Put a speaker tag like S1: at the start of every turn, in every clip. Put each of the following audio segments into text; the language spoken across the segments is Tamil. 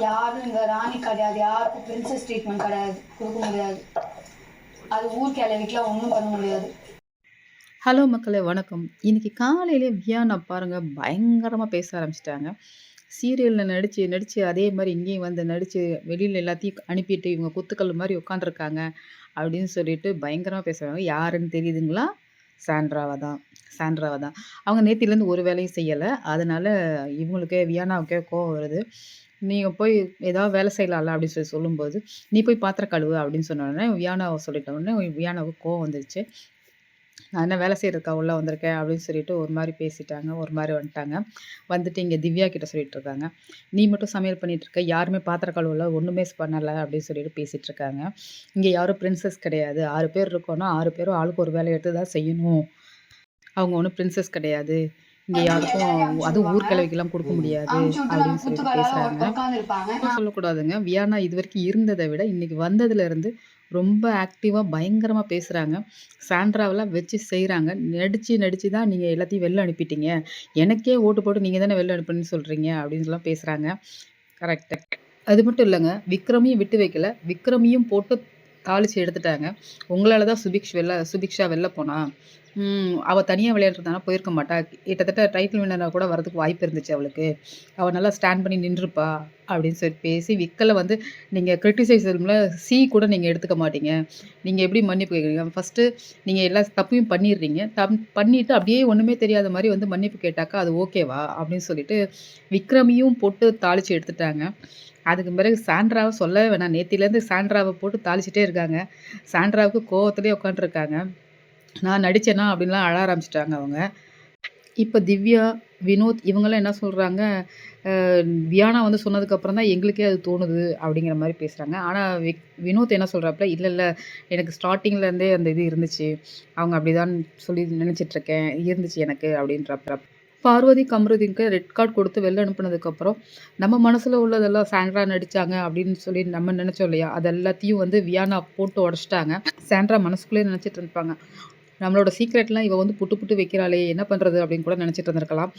S1: யாரும் இங்கே ராணி கிடையாது, யாருக்கும் பிரின்சஸ் ட்ரீட்மெண்ட் கிடையாது, கொடுக்க முடியாது. அது ஊர் கிளவிக்கெலாம் ஒன்றும் பண்ண முடியாது.
S2: ஹலோ மக்களே வணக்கம். இன்னைக்கு காலையிலே வியானா பாருங்க பயங்கரமா பேச ஆரம்பிச்சுட்டாங்க. சீரியல்ல நடிச்சு, நடிச்சு அதே மாரி இங்கேயும் வந்து நடிச்சு வெளியில எல்லாத்தையும் அனுப்பிட்டு இவங்க குத்துக்கல்லு மாரி உட்காந்துருக்காங்க அப்படின்னு சொல்லிட்டு பயங்கரமா பேசுறாங்க. யாருன்னு தெரியுதுங்களா? சாண்ட்ராவ தான். சாண்ட்ராவ தான். அவங்க நேத்திலேருந்து ஒரு வேலையும் செய்யல. அதனால இவங்களுக்கே வியானாவுக்கே கோவம் வருது. நீங்க போய் ஏதாவது வேலை செய்யலாம்ல அப்படின்னு சொல்லும்போது, "நீ போய் பாத்திரம் கழுவு" அப்படின்னு சொன்ன உடனே வியானாவ சொல்லிட்ட உடனே வியானாவுக்கு கோவம் வந்துருச்சு. நான் என்ன வேலை செய்றதுக்கா உள்ள வந்திருக்கேன் அப்படின்னு சொல்லிட்டு ஒரு மாரி பேசிட்டாங்க. ஒரு மாரி வந்துட்டாங்க. வந்துட்டு இங்க திவ்யா கிட்ட சொல்லிட்டு இருக்காங்க. "நீ மட்டும் சமையல் பண்ணிட்டு இருக்க. யாருமே பாத்திரம் கழுவல, ஒண்ணுமே பண்ணல" அப்படின்னு சொல்லிட்டு பேசிட்டு இருக்காங்க. இங்க யாரும் பிரின்சஸ் கிடையாது. 6 பேர் இருக்கோம்னா 6 பேரும் ஆளுக்கு ஒரு வேலைய எடுத்து தான் செய்யணும். அவங்க ஒண்ணும் பிரின்சஸ் கிடையாது. இங்க யாருக்கும்
S1: எல்லாரையும்
S2: அதுவும்
S1: அனுப்பிச்சுடுவாங்க.
S2: ஊர் கிழவிக்கெல்லாம் குடுக்க முடியாது
S1: அனுப்பிச்சு விட்டு நம்ம
S2: அப்படின்னு சொல்லிட்டு
S1: குத்துக்கல்லால
S2: பேசுறாங்க.
S1: உட்காந்துருப்பாங்க.
S2: அப்படி சொல்லக்கூடாதுங்க. வியானா இதுவரைக்கும் இருந்தத விட, இன்னைக்கு வந்ததுலருந்து ரொம்ப ஆக்டிவா பயங்கரமா பேசுறாங்க. சாண்ட்ராவெல்லாம் வச்சு செய்றாங்க. நடிச்சு, நடிச்சு தான் நீங்க எல்லாத்தையும் வெளில அனுப்பிட்டீங்க. எனக்கே ஓட்டு போட்டு நீங்க தானே வெளில அனுப்புனேன்னு சொல்றீங்க அப்படின்லாம் பேசுறாங்க. கரெக்ட்டு. அது மட்டும் இல்லங்க. விக்ரமையும் விட்டு வைக்கல. விக்ரமையும் போட்டு தாளிச்சு எடுத்துட்டாங்க. உங்களால தான் சுபிக்ஷா வெளில போனா. அவ தனியா விளையாண்டுருந்தான்னா போயிருக்க மாட்டா. கிட்டத்தட்ட டைட்டில் வின்னரா கூட வரதுக்கு வாய்ப்பு இருந்துச்சு அவளுக்கு. அவ நல்லா ஸ்டாண்ட் பண்ணி நின்றுப்பா அப்படின்னு சொல்லி பேசி விக்கல வந்து நீங்க கிரிட்டிசைசம்ல கூட நீங்க எடுத்துக்க மாட்டீங்க. நீங்க எப்படி மன்னிப்பு கேட்குறீங்க? ஃபர்ஸ்ட்டு நீங்க எல்லா தப்பையும் பண்ணிடுறீங்க. பண்ணிட்டு அப்படியே ஒண்ணுமே தெரியாத மாரி வந்து மன்னிப்பு கேட்டாக்கா அது ஓகேவா? அப்படின்னு சொல்லிட்டு விக்ரமையும் போட்டு தாளிச்சு எடுத்துட்டாங்க. அதுக்கு பிறகு சாண்ட்ராவ சொல்லவே வேணாம். நேத்திலேருந்து சாண்ட்ராவ போட்டு தாளிச்சுட்டே இருக்காங்க. சாண்ட்ராவுக்கு கோவத்திலேயே உட்காந்துருக்காங்க. நான் நடிச்சேனா அப்படின்லாம் அழ ஆரம்பிச்சுட்டாங்க அவங்க. இப்ப திவ்யா, வினோத் இவங்கலாம் என்ன சொல்றாங்க, அ வியானா வந்து சொன்னதுக்கப்புறம் தான் எங்களுக்கே அது தோணுது அப்படிங்கிற மாரி பேசுறாங்க. ஆனா வினோத் என்ன சொல்றாப்ல, "இல்ல, இல்ல எனக்கு ஸ்டார்ட்டிங்ல இருந்தே அந்த இது இருந்துச்சு. அவங்க அப்படிதான் சொல்லி நினைச்சிட்டுருக்கேன். இருந்துச்சு எனக்கு" அப்படின்றாப்ல. பார்வதி, கமருதீன்க்கு ரெட் கார்ட் குடுத்து வெளில அனுப்புனதுக்கப்புறம், நம்ம மனசுல உள்ளதெல்லாம் சாண்ட்ரா நடிச்சாங்க அப்படின்னு சொல்லி நம்ம நெனச்சோம் இல்லையா? அது எல்லாத்தையும் வந்து வியானா போட்டு உடைச்சுட்டாங்க. சாண்ட்ரா மனசுக்குள்ளேயே நெனச்சிட்டு இருந்திருப்பாங்க. நம்மளோட சீக்ரெட்லாம் இவ வந்து புட்டு புட்டு வைக்கிறாளே! என்ன பண்றது? அப்படின்னு கூட நெனச்சிட்டு இருந்திருக்கலாம்.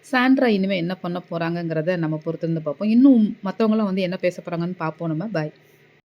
S2: சாண்ட்ரா இனிமே என்ன பண்ண போறாங்கங்கிறத நம்ம பொறுத்திருந்து பார்ப்போம். இன்னும் மத்தவங்கலாம் வந்து என்ன பேச போறாங்கன்னு பார்ப்போம் நம்ம. பாய்.